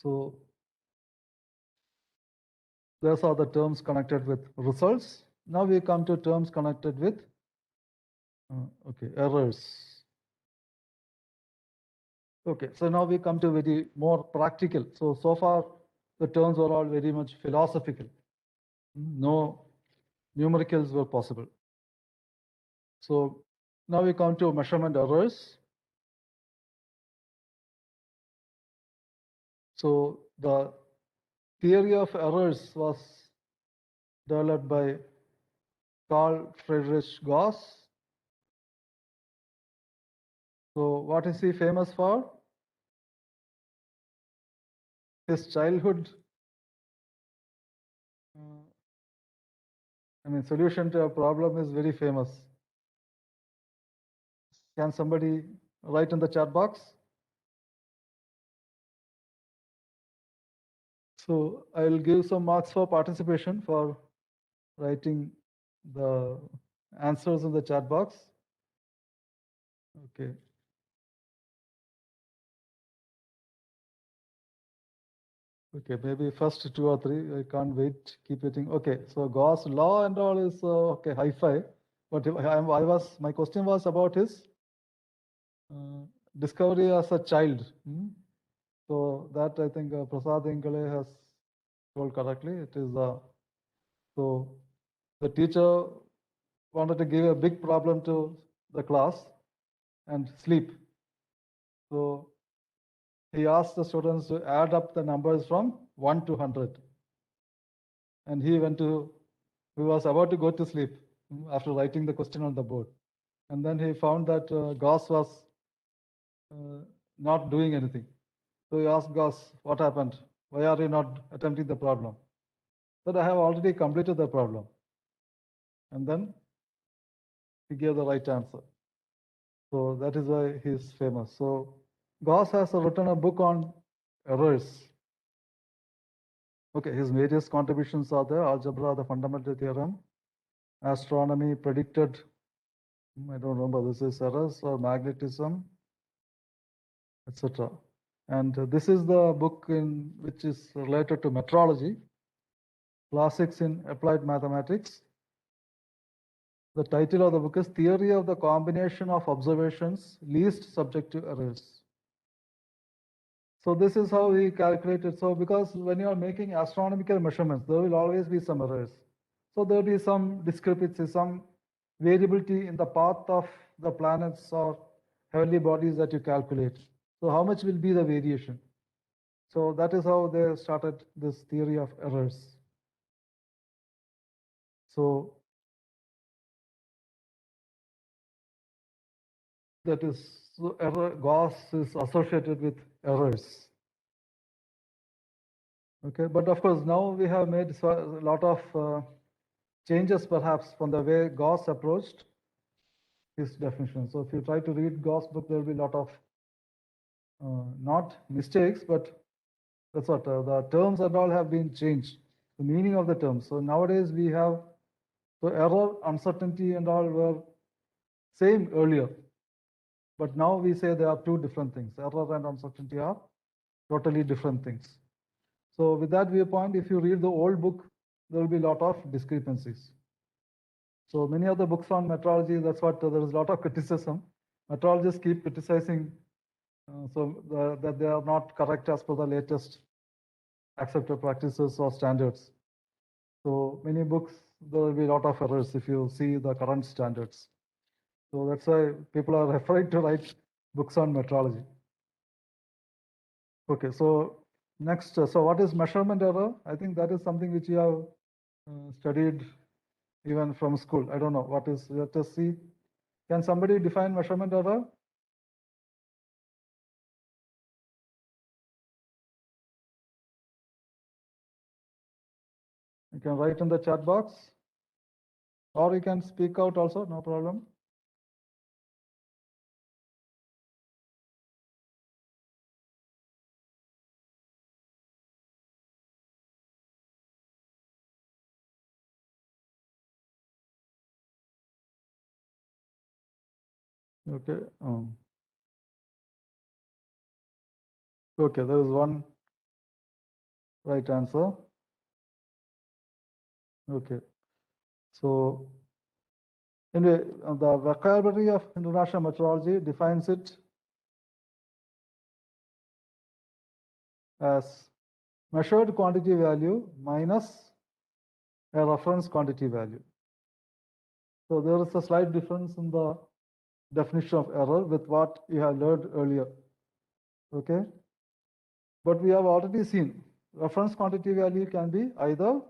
So those are the terms connected with results. Now we come to terms connected with errors. Okay, so now we come to very more practical. So far the terms were all very much philosophical. No numericals were possible. So now we come to measurement errors. So the theory of errors was developed by Carl Friedrich Gauss. So what is he famous for? His childhood solution to a problem is very famous. Can somebody write in the chat box? So I will give some marks for participation for writing the answers in the chat box. Okay. Okay, maybe first 2 or 3. I can't wait. Keep waiting. Okay, so Gauss law and all is okay, high five. But my question was about his discovery as a child. So that I think Prasad Ingale has told correctly. It is so the teacher wanted to give a big problem to the class and sleep. So he asked the students to add up the numbers from 1 to 100. And he was about to go to sleep after writing the question on the board. And then he found that Gauss was not doing anything. So he asked Gauss, what happened? Why are you not attempting the problem? He said, I have already completed the problem. And then he gave the right answer. So that is why he is famous. So Gauss has written a book on errors. Okay, his various contributions are there: algebra, the fundamental theorem, astronomy, predicted, I don't remember, this is errors or magnetism, etc. And this is the book in which is related to metrology, classics in applied mathematics. The title of the book is Theory of the Combination of Observations Least Subject to Errors. So this is how we calculated. So because when you are making astronomical measurements, there will always be some errors. So there will be some discrepancy, some variability in the path of the planets or heavenly bodies that you calculate. So how much will be the variation? So that is how they started this theory of errors. So that is, so error, Gauss is associated with errors. Okay, but of course now we have made a lot of changes perhaps from the way Gauss approached his definition. So if you try to read Gauss book, there will be a lot of not mistakes, but that's what the terms and all have been changed, the meaning of the terms. So nowadays we have, so error, uncertainty and all were same earlier, but now we say they are two different things. Error and uncertainty are totally different things. So with that viewpoint, if you read the old book, there will be a lot of discrepancies. So many of the books on metrology, that's what there is a lot of criticism. Metrologists keep criticizing that they are not correct as per the latest accepted practices or standards. So many books, there will be a lot of errors if you see the current standards. So that's why people are afraid to write books on metrology. Okay, so next, so what is measurement error? I think that is something which you have studied even from school. I don't know what is, let us see. Can somebody define measurement error? You can write in the chat box, or you can speak out also, no problem. Okay. Okay, there is one right answer. Okay. So anyway, the vocabulary of international metrology defines it as measured quantity value minus a reference quantity value. So there is a slight difference in the definition of error with what you have learned earlier. Okay. But we have already seen reference quantity value can be either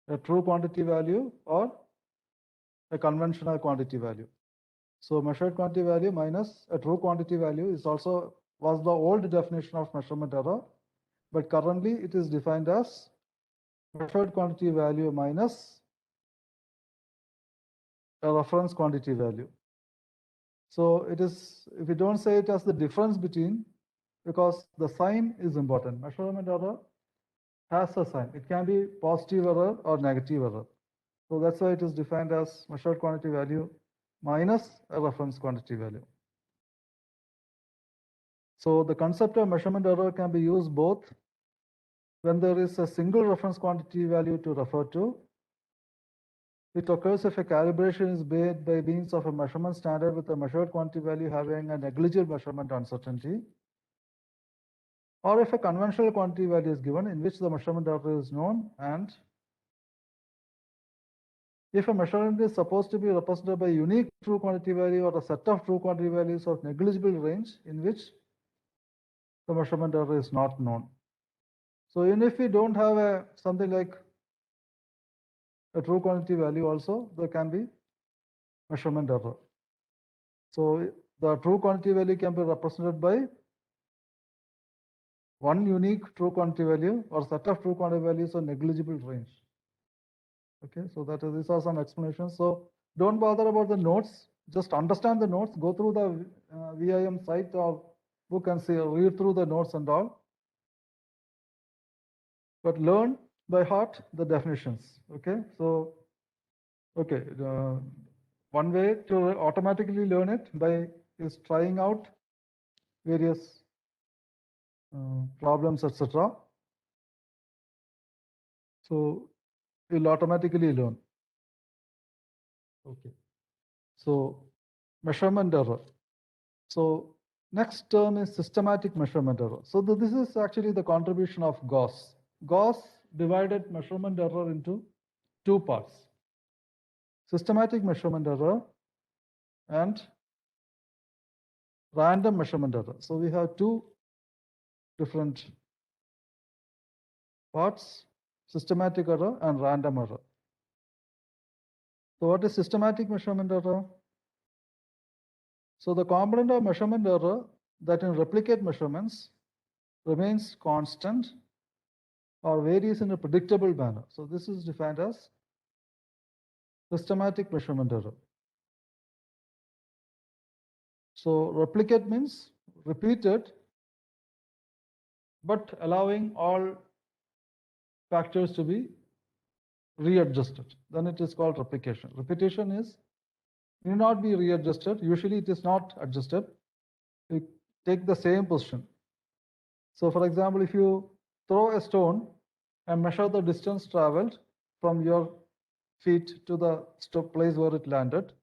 a true quantity value or a conventional quantity value. So measured quantity value minus a true quantity value is also was the old definition of measurement error, but currently it is defined as measured quantity value minus a reference quantity value. So it is, if we don't say it as the difference between, because the sign is important. Measurement error has a sign. It can be positive error or negative error. So that's why it is defined as measured quantity value minus a reference quantity value. So the concept of measurement error can be used both when there is a single reference quantity value to refer to. It occurs if a calibration is made by means of a measurement standard with a measured quantity value having a negligible measurement uncertainty, or if a conventional quantity value is given in which the measurement error is known, and if a measurement is supposed to be represented by a unique true quantity value or a set of true quantity values of negligible range in which the measurement error is not known. So even if we don't have a something like a true quantity value also, there can be measurement error. So the true quantity value can be represented by one unique true quantity value or set of true quantity values of negligible range. Okay, so that is, these are some explanations. So don't bother about the notes, just understand the notes, go through the VIM site or book and see, read through the notes and all. But learn by heart the definitions. Okay, so okay, one way to automatically learn it by is trying out various problems, etc. So you'll automatically learn. Okay, so measurement error. So next term is systematic measurement error. So this is actually the contribution of Gauss. Gauss divided measurement error into two parts: systematic measurement error and random measurement error. So we have two different parts: systematic error and random error. So what is systematic measurement error? So the component of measurement error that in replicate measurements remains constant or varies in a predictable manner. So this is defined as systematic measurement error. So replicate means repeated, but allowing all factors to be readjusted. Then it is called replication. Repetition is need not be readjusted. Usually it is not adjusted. You take the same position. So for example, if you throw a stone and measure the distance traveled from your feet to the place where it landed.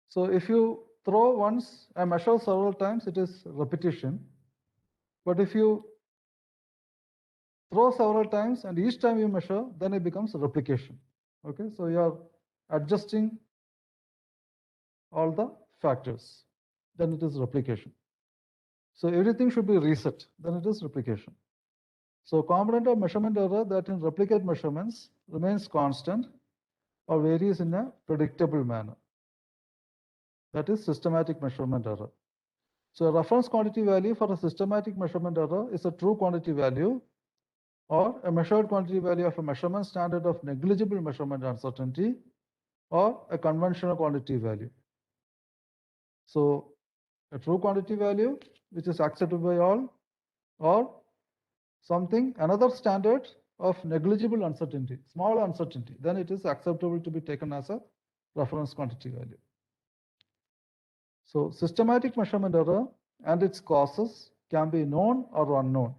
So if you throw once and measure several times, it is repetition. But if you throw several times and each time you measure, then it becomes replication. Okay, so you are adjusting all the factors, then it is replication. So everything should be reset, then it is replication. So component of measurement error that in replicate measurements remains constant or varies in a predictable manner. That is systematic measurement error. So a reference quantity value for a systematic measurement error is a true quantity value or a measured quantity value of a measurement standard of negligible measurement uncertainty or a conventional quantity value. So a true quantity value which is accepted by all, or something, another standard of negligible uncertainty, small uncertainty, then it is acceptable to be taken as a reference quantity value. So systematic measurement error and its causes can be known or unknown.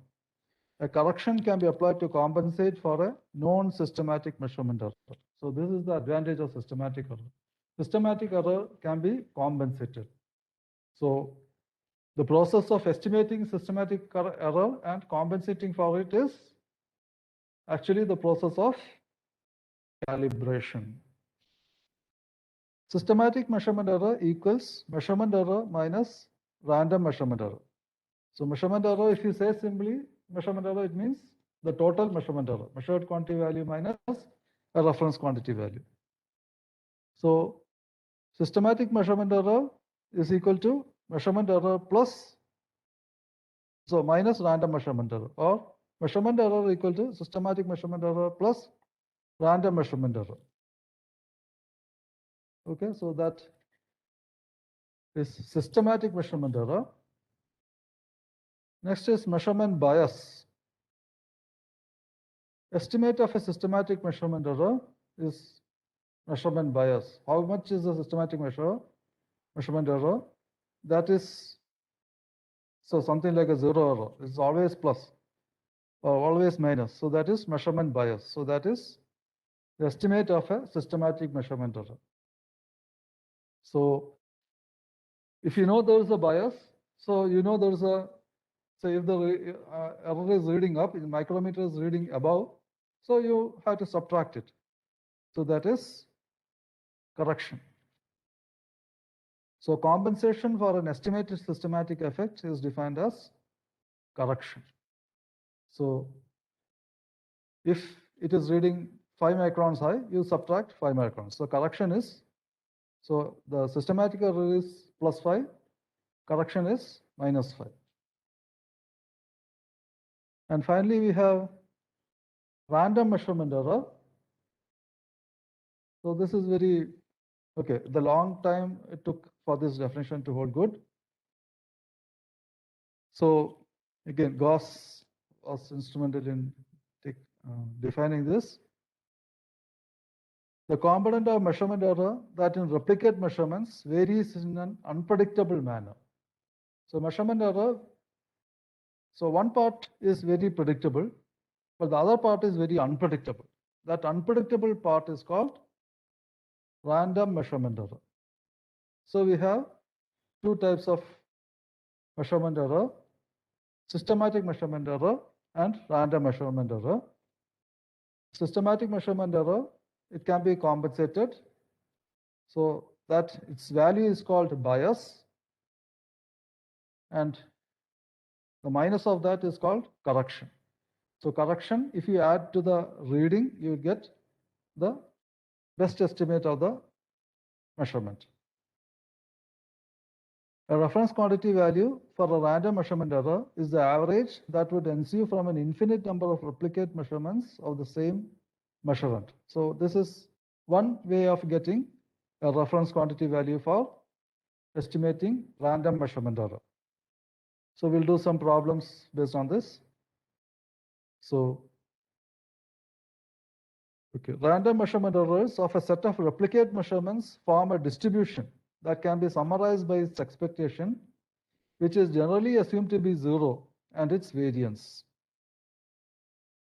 A correction can be applied to compensate for a known systematic measurement error. So this is the advantage of systematic error. Systematic error can be compensated. So the process of estimating systematic error and compensating for it is actually the process of calibration. Systematic measurement error equals measurement error minus random measurement error. So measurement error, if you say simply measurement error, it means the total measurement error, measured quantity value minus a reference quantity value. So systematic measurement error is equal to measurement error plus, so minus random measurement error, or measurement error equal to systematic measurement error plus random measurement error. Okay, so that is systematic measurement error. Next is measurement bias. Estimate of a systematic measurement error is measurement bias. How much is the systematic measurement error? That is, so something like a zero error. It's always plus or always minus. So that is measurement bias. So that is the estimate of a systematic measurement error. So if you know there is a bias, so you know there is a, so if the error is reading up, in micrometer is reading above, so you have to subtract it. So that is correction. So compensation for an estimated systematic effect is defined as correction. So if it is reading 5 microns high, you subtract 5 microns. So correction is, so the systematic error is +5, correction is -5. And finally, we have random measurement error. So this is very, okay, the long time it took for this definition to hold good. So again, Gauss was instrumental in defining this. The component of measurement error that in replicate measurements varies in an unpredictable manner. So measurement error, so one part is very predictable, but the other part is very unpredictable. That unpredictable part is called random measurement error. So we have two types of measurement error: systematic measurement error and random measurement error. Systematic measurement error, it can be compensated. So that its value is called bias, and the minus of that is called correction. So correction, if you add to the reading, you get the best estimate of the measurement. A reference quantity value for a random measurement error is the average that would ensue from an infinite number of replicate measurements of the same measurement. So this is one way of getting a reference quantity value for estimating random measurement error. So we'll do some problems based on this. So, okay, random measurement errors of a set of replicate measurements form a distribution that can be summarized by its expectation, which is generally assumed to be 0, and its variance.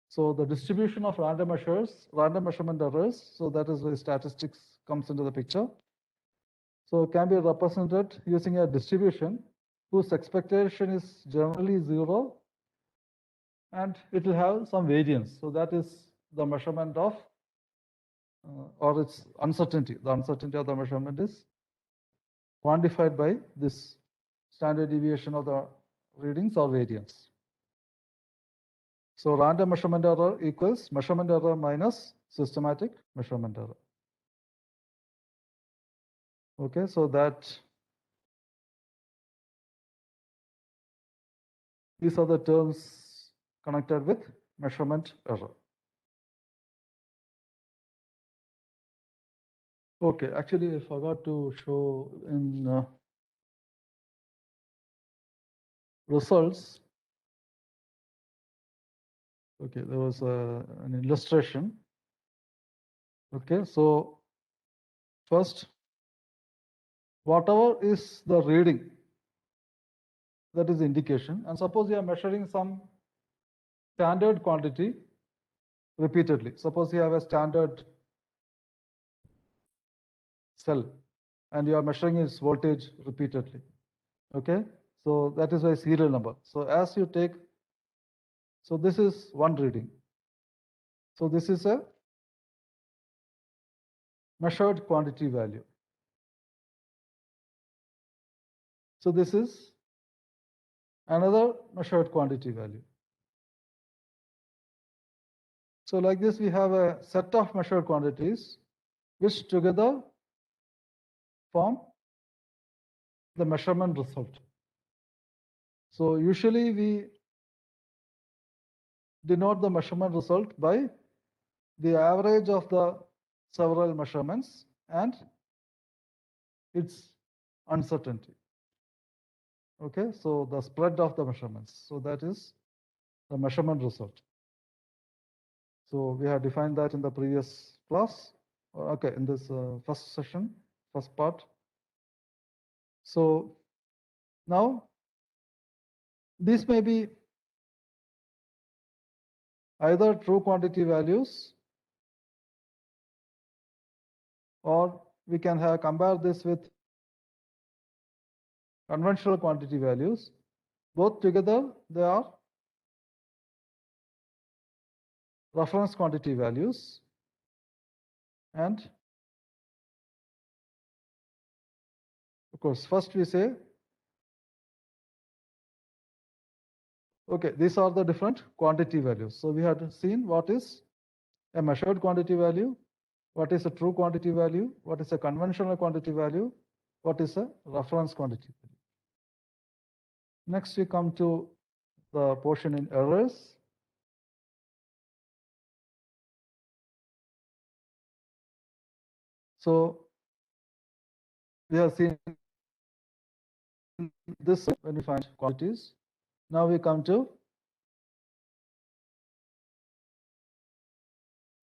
So the distribution of random measurement errors, so that is where statistics comes into the picture. So it can be represented using a distribution whose expectation is generally 0, and it will have some variance. So that is the measurement of, or its uncertainty. The uncertainty of the measurement is quantified by this standard deviation of the readings or variance. So random measurement error equals measurement error minus systematic measurement error. Okay, so that these are the terms connected with measurement error. Okay, actually I forgot to show in results. Okay, there was an illustration. Okay, so first, whatever is the reading, that is indication. And suppose you are measuring some standard quantity repeatedly. Suppose you have a standard cell and you are measuring its voltage repeatedly. Okay, so that is a serial number. So as you take, so this is one reading. So this is a measured quantity value. So this is another measured quantity value. So like this, we have a set of measured quantities which together form the measurement result. So usually we denote the measurement result by the average of the several measurements and its uncertainty. Okay, so the spread of the measurements. So that is the measurement result. So we have defined that in the previous class. Okay, in this first session, first part. So now these may be either true quantity values, or we can have compare this with conventional quantity values. Both together, they are reference quantity values, and of course, first we say, okay, these are the different quantity values. So we had seen what is a measured quantity value, what is a true quantity value, what is a conventional quantity value, what is a reference quantity value. Next, we come to the portion in errors. So we have seen this when we find quantities. Now we come to,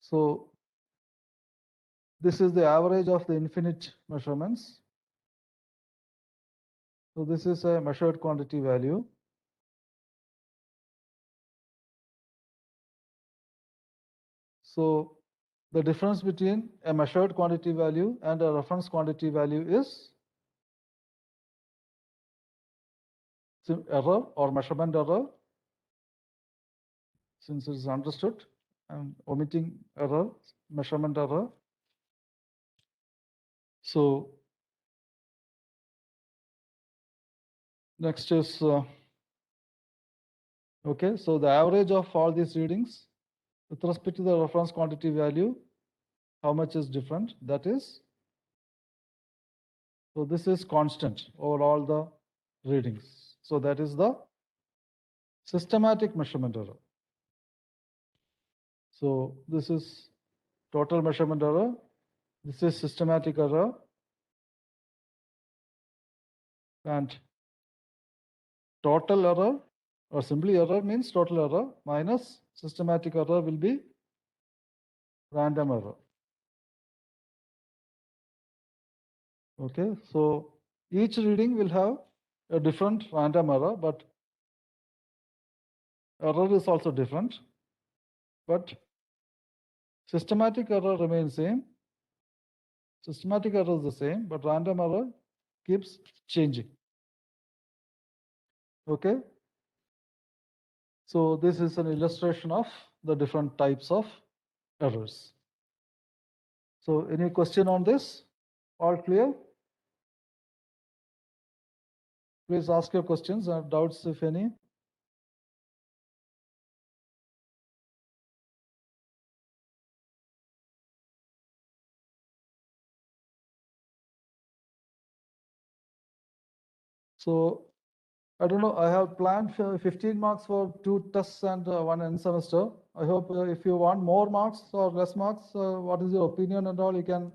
so this is the average of the infinite measurements. So this is a measured quantity value. So the difference between a measured quantity value and a reference quantity value is error or measurement error. Since it is understood, I'm omitting error, measurement error. So next is, okay, so the average of all these readings with respect to the reference quantity value, how much is different? That is, so this is constant over all the readings. So that is the systematic measurement error. So this is total measurement error. This is systematic error. And total error, or simply error means total error, minus systematic error will be random error. Okay, so each reading will have a different random error, but error is also different. But systematic error remains same. Systematic error is the same, but random error keeps changing. Okay, so this is an illustration of the different types of errors. So any question on this? All clear? Please ask your questions or doubts if any. So I don't know, I have planned 15 marks for 2 tests and 1 end semester. I hope if you want more marks or less marks, what is your opinion and all, you can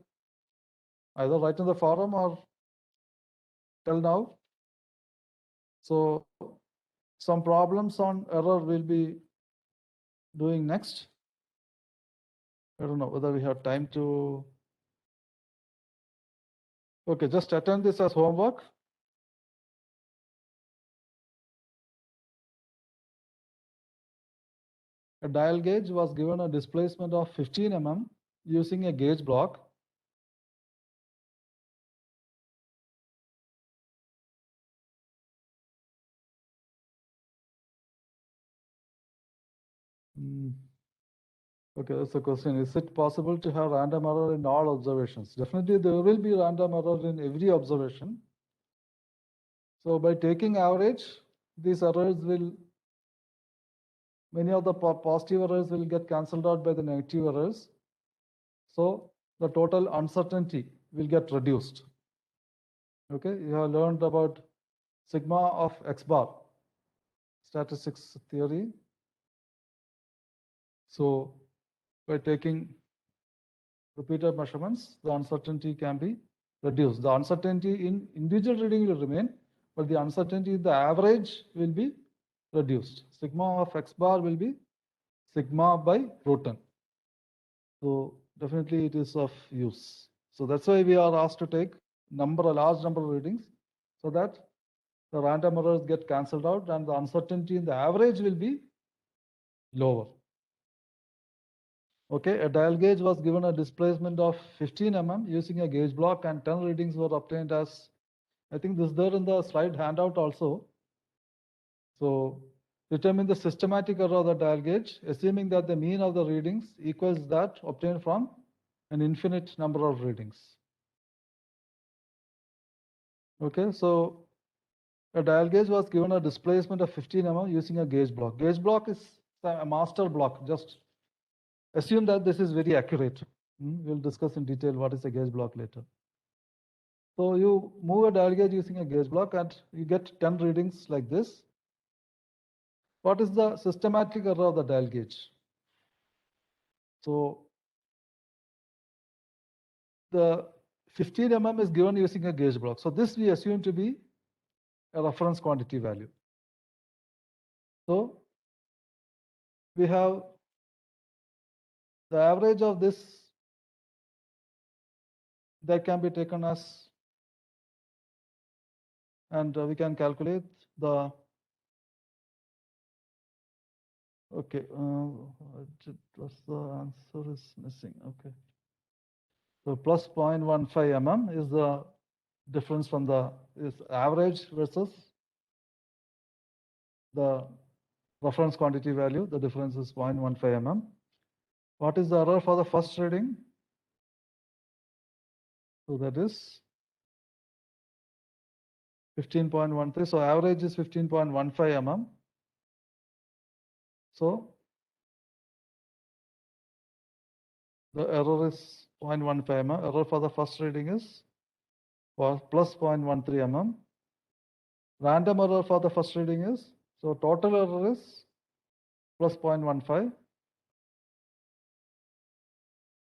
either write in the forum or tell now. So some problems on error will be doing next. I don't know whether we have time to Okay, just attend this as homework. A dial gauge was given a displacement of 15 mm using a gauge block. Okay, that's the question. Is it possible to have random error in all observations? Definitely there will be random error in every observation. So by taking average, these errors will, many of the positive errors will get cancelled out by the negative errors. So the total uncertainty will get reduced. Okay, you have learned about sigma of x bar, statistics theory. So by taking repeated measurements, the uncertainty can be reduced. The uncertainty in individual reading will remain, but the uncertainty in the average will be reduced. Sigma of x bar will be sigma by root n. So definitely it is of use. So that's why we are asked to take a large number of readings, so that the random errors get cancelled out and the uncertainty in the average will be lower. Okay, a dial gauge was given a displacement of 15 mm using a gauge block, and 10 readings were obtained as, I think this is there in the slide handout also. So determine the systematic error of the dial gauge, assuming that the mean of the readings equals that obtained from an infinite number of readings. Okay, so a dial gauge was given a displacement of 15 mm using a gauge block. Gauge block is a master block. Just assume that this is very accurate. We'll discuss in detail what is a gauge block later. So you move a dial gauge using a gauge block and you get 10 readings like this. What is the systematic error of the dial gauge? So the 15 mm is given using a gauge block. So this we assume to be a reference quantity value. So we have the average of this that can be taken as, and we can calculate the, okay, what's the answer is missing, okay. So plus 0.15 mm is the difference from the average versus the reference quantity value. The difference is 0.15 mm. What is the error for the first reading? So that is 15.13. So average is 15.15 mm. So the error is 0.15 mm. Error for the first reading is plus 0.13 mm. Random error for the first reading is, so total error is plus 0.15.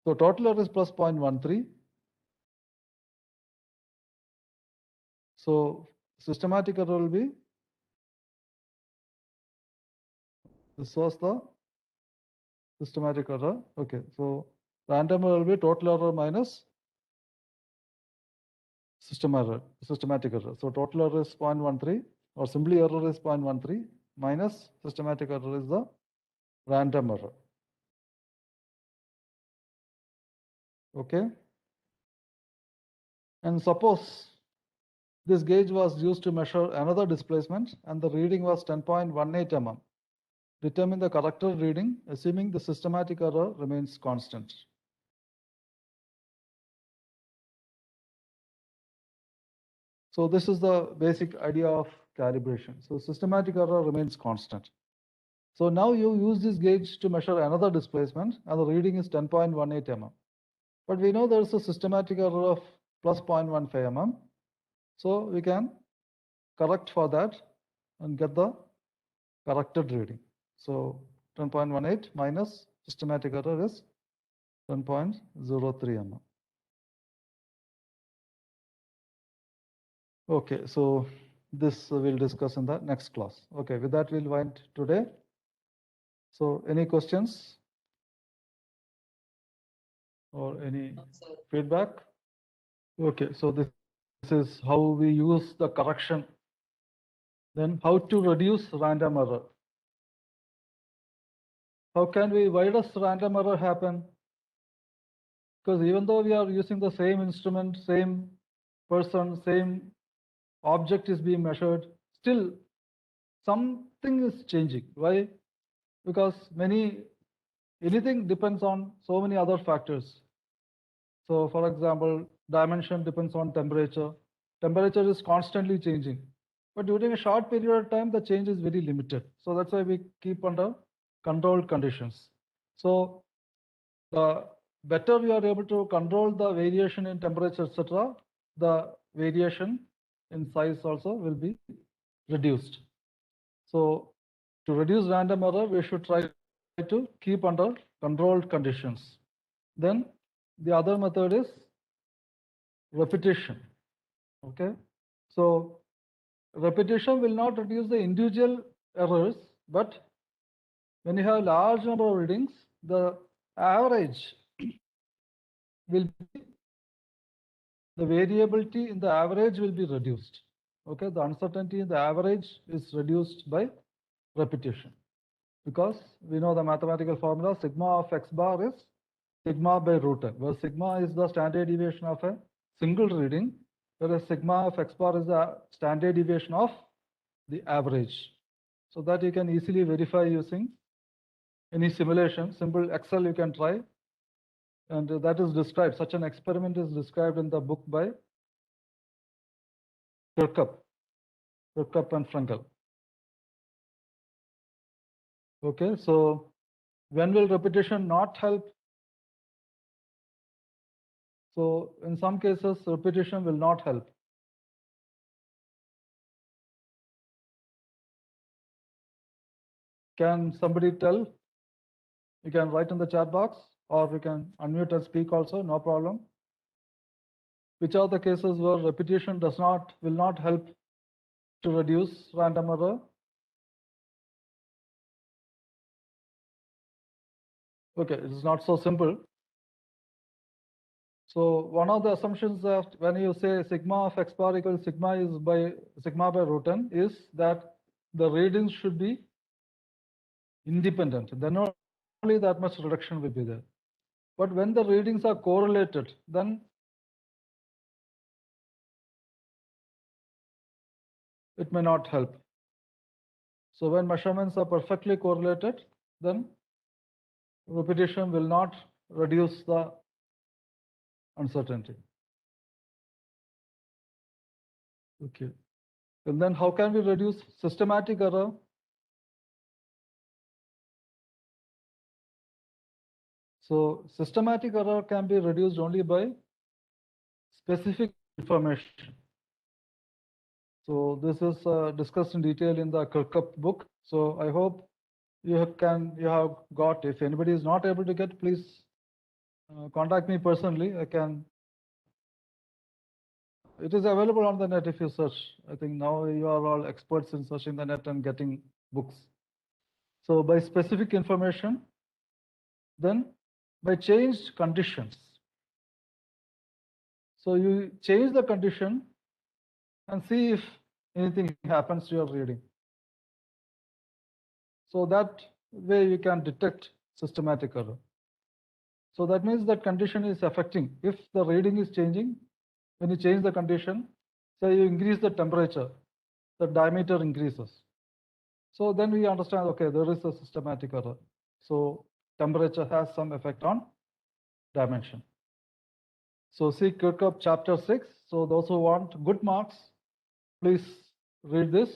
So total error is plus 0.13. So systematic error will be, this was the systematic error. Okay, so random error will be total error minus systematic error. So total error is 0.13, or simply error is 0.13, minus systematic error is the random error. Okay. And suppose this gauge was used to measure another displacement and the reading was 10.18 mm. Determine the corrected reading, assuming the systematic error remains constant. So this is the basic idea of calibration. So systematic error remains constant. So now you use this gauge to measure another displacement and the reading is 10.18 mm. But we know there is a systematic error of plus 0.15 mm. So we can correct for that and get the corrected reading. So 10.18 minus systematic error is 10.03 mm. Okay, so this we'll discuss in the next class. Okay, with that we'll wind today. So any questions or any feedback? Okay, so this is how we use the correction. Then how to reduce random error. Why does random error happen? Because even though we are using the same instrument, same person, same object is being measured, still something is changing. Why? Because anything depends on so many other factors. So for example, dimension depends on temperature. Temperature is constantly changing. But during a short period of time, the change is very limited. So that's why we keep under controlled conditions. So the better we are able to control the variation in temperature, etc., the variation in size also will be reduced. So to reduce random error, we should try to keep under controlled conditions. Then the other method is repetition. Okay, so repetition will not reduce the individual errors, but when you have large number of readings, the average will be, the variability in the average will be reduced. Okay, the uncertainty in the average is reduced by repetition, because we know the mathematical formula sigma of x bar is sigma by root n, where sigma is the standard deviation of a single reading, whereas sigma of x bar is the standard deviation of the average. So that you can easily verify using any simulation. Simple Excel you can try, and that is described. Such an experiment is described in the book by Kirkup and Frankel. Okay, so when will repetition not help? So in some cases, repetition will not help. Can somebody tell? You can write in the chat box, or you can unmute and speak also, no problem. Which are the cases where repetition will not help to reduce random error? Okay, it is not so simple. So one of the assumptions that when you say sigma of x bar equals sigma by root n is that the readings should be independent. Then only that much reduction will be there. But when the readings are correlated, then it may not help. So when measurements are perfectly correlated, then repetition will not reduce the uncertainty. Okay. And then how can we reduce systematic error? So systematic error can be reduced only by specific information. So this is discussed in detail in the Kirkup book. So I hope you have got. If anybody is not able to get, please contact me personally. It is available on the net if you search. I think now you are all experts in searching the net and getting books. So by specific information, then by changed conditions. So you change the condition and see if anything happens to your reading. So that way you can detect systematic error. So that means that condition is affecting. If the reading is changing, when you change the condition, say you increase the temperature, the diameter increases. So then we understand, okay, there is a systematic error. So temperature has some effect on dimension. So see Kirkup chapter 6. So those who want good marks, please read this.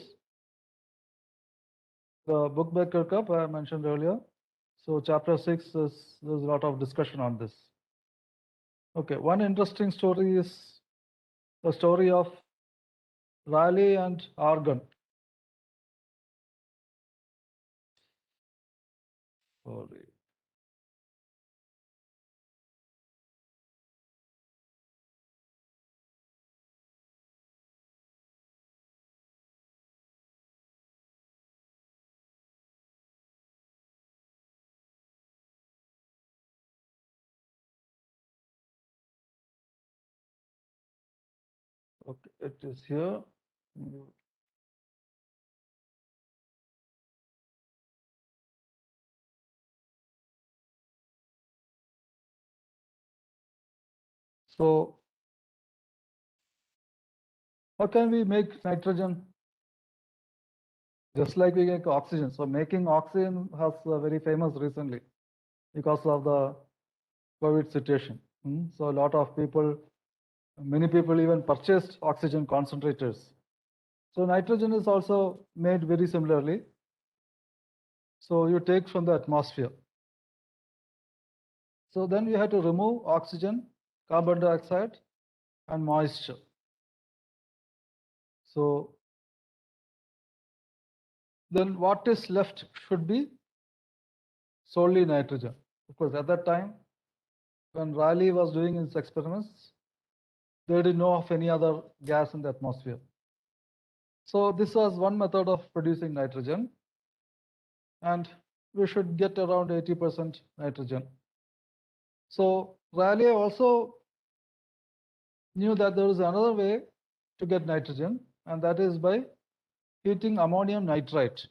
The book by Kirkup I mentioned earlier. So chapter 6 there's a lot of discussion on this. Okay, one interesting story is the story of Raleigh and Argon. Sorry. Okay, it is here. So how can we make nitrogen just like we make oxygen? So making oxygen has very famous recently because of the COVID situation. So a lot of people, many people even purchased oxygen concentrators. So nitrogen is also made very similarly. So you take from the atmosphere. So then you have to remove oxygen, carbon dioxide, and moisture. So then what is left should be solely nitrogen. Of course, at that time, when Rayleigh was doing his experiments, they didn't know of any other gas in the atmosphere. So this was one method of producing nitrogen, and we should get around 80% nitrogen. So Rayleigh also knew that there is another way to get nitrogen, and that is by heating ammonium nitrate.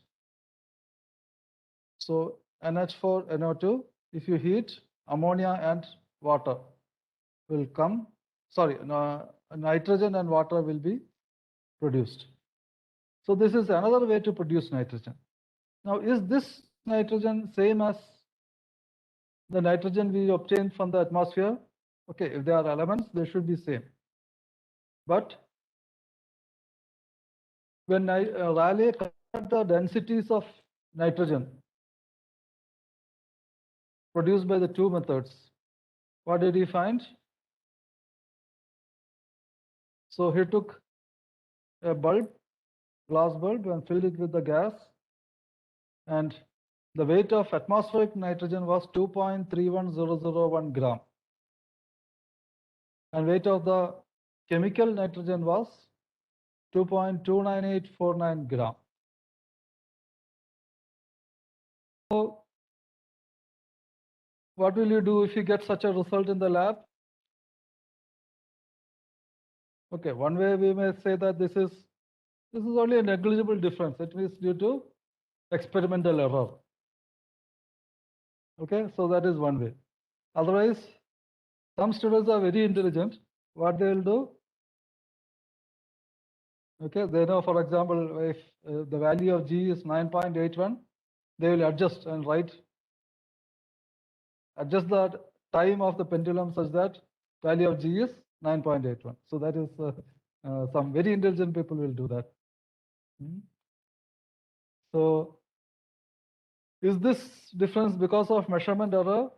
So NH4, NO2, if you heat, ammonia and water will come, sorry, nitrogen and water will be produced. So this is another way to produce nitrogen. Now, is this nitrogen same as the nitrogen we obtained from the atmosphere? Okay, if they are elements, they should be same. But when Rayleigh compared the densities of nitrogen produced by the two methods, what did he find? So he took a bulb, glass bulb, and filled it with the gas, and the weight of atmospheric nitrogen was 2.31001 gram, and weight of the chemical nitrogen was 2.29849 gram. So what will you do if you get such a result in the lab? Okay, one way we may say that this is only a negligible difference. It means due to experimental error. Okay, so that is one way. Otherwise, some students are very intelligent. What they will do? Okay, they know, for example, if the value of G is 9.81, they will adjust and adjust the time of the pendulum such that value of G is 9.81. So that is some very intelligent people will do that. So is this difference because of measurement error?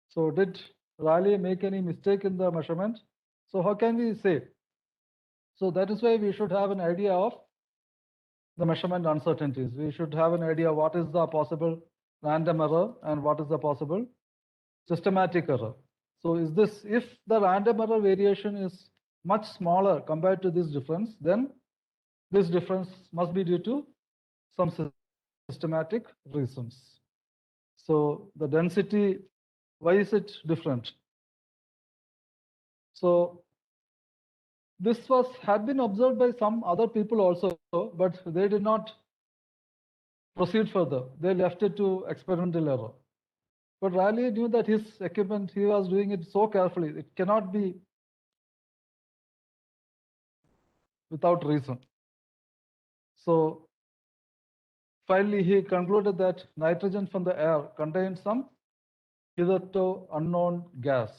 So did Rayleigh make any mistake in the measurement? So how can we say? So that is why we should have an idea of the measurement uncertainties. We should have an idea what is the possible random error and what is the possible systematic error. So is this, if the random error variation is much smaller compared to this difference, then this difference must be due to some systematic reasons. So the density, why is it different? So this had been observed by some other people also, but they did not proceed further. They left it to experimental error. But Rayleigh knew that his equipment, he was doing it so carefully, it cannot be without reason. So finally, he concluded that nitrogen from the air contains some hitherto unknown gas.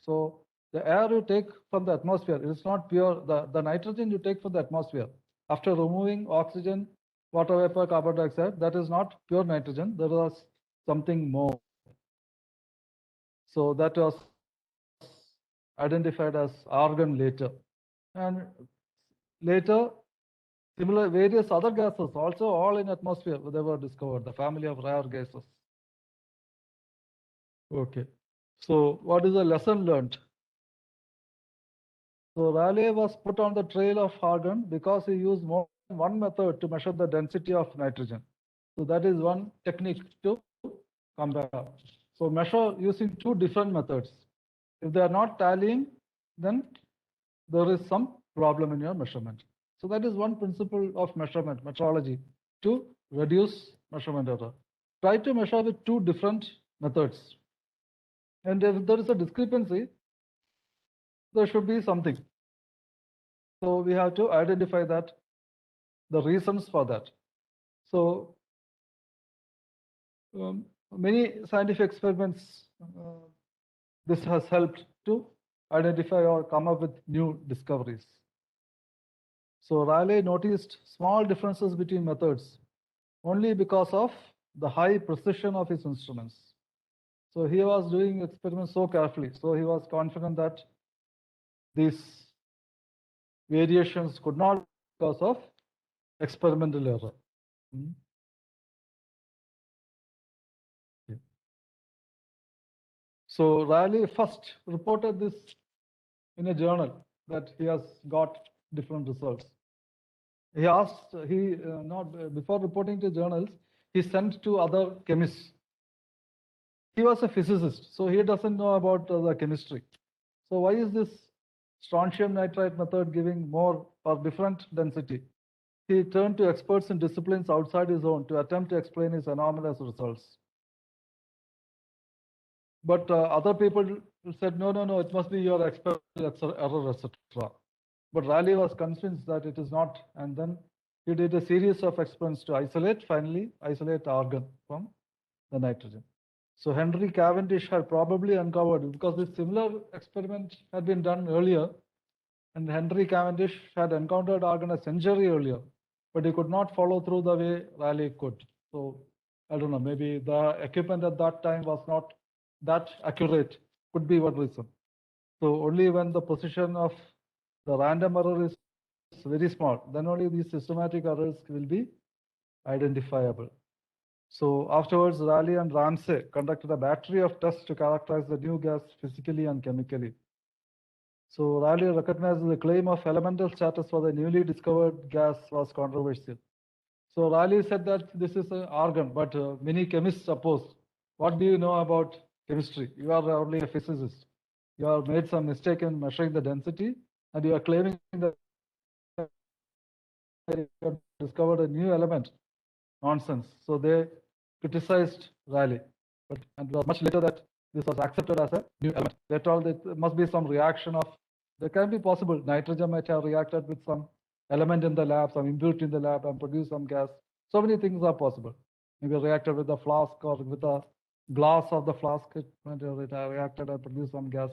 So the air you take from the atmosphere, it is not pure. The nitrogen you take from the atmosphere, after removing oxygen, water vapor, carbon dioxide, that is not pure nitrogen. There was something more. So that was identified as argon later. And later, similar various other gases also all in atmosphere they were discovered, the family of rare gases. Okay. So what is the lesson learned? So Rayleigh was put on the trail of argon because he used more than one method to measure the density of nitrogen. So that is one technique to compare. So measure using two different methods. If they are not tallying, then there is some problem in your measurement. So that is one principle of measurement, metrology, to reduce measurement error. Try to measure with two different methods. And if there is a discrepancy, there should be something. So we have to identify that, the reasons for that. So many scientific experiments, this has helped to identify or come up with new discoveries. So Rayleigh noticed small differences between methods only because of the high precision of his instruments. So he was doing experiments so carefully. So he was confident that these variations could not be because of experimental error. Okay. So Rayleigh first reported this in a journal that he has got different results. He asked, before reporting to journals, he sent to other chemists. He was a physicist, so he doesn't know about the chemistry. So why is this strontium nitride method giving more or different density? He turned to experts in disciplines outside his own to attempt to explain his anomalous results. But other people said, no, it must be your experimental error, etc. But Rayleigh was convinced that it is not, and then he did a series of experiments to finally isolate argon from the nitrogen. So Henry Cavendish had probably uncovered, because this similar experiment had been done earlier, and Henry Cavendish had encountered argon a century earlier, but he could not follow through the way Rayleigh could. So I don't know, maybe the equipment at that time was not that accurate, could be one reason. So only when the position of the random error is very small, then only these systematic errors will be identifiable. So afterwards, Rayleigh and Ramsay conducted a battery of tests to characterize the new gas physically and chemically. So Rayleigh recognized the claim of elemental status for the newly discovered gas was controversial. So Rayleigh said that this is argon, but many chemists oppose. What do you know about chemistry? You are only a physicist. You have made some mistake in measuring the density, and you are claiming that you have discovered a new element. Nonsense. So they criticized Rayleigh, but and it was much later that this was accepted as a new element. They told that there must be some reaction of, there can be possible, nitrogen might have reacted with some element in the lab, some impurity in the lab, and produce some gas. So many things are possible. Maybe reacted with the flask or with the glass of the flask, it might have reacted and produced some gas.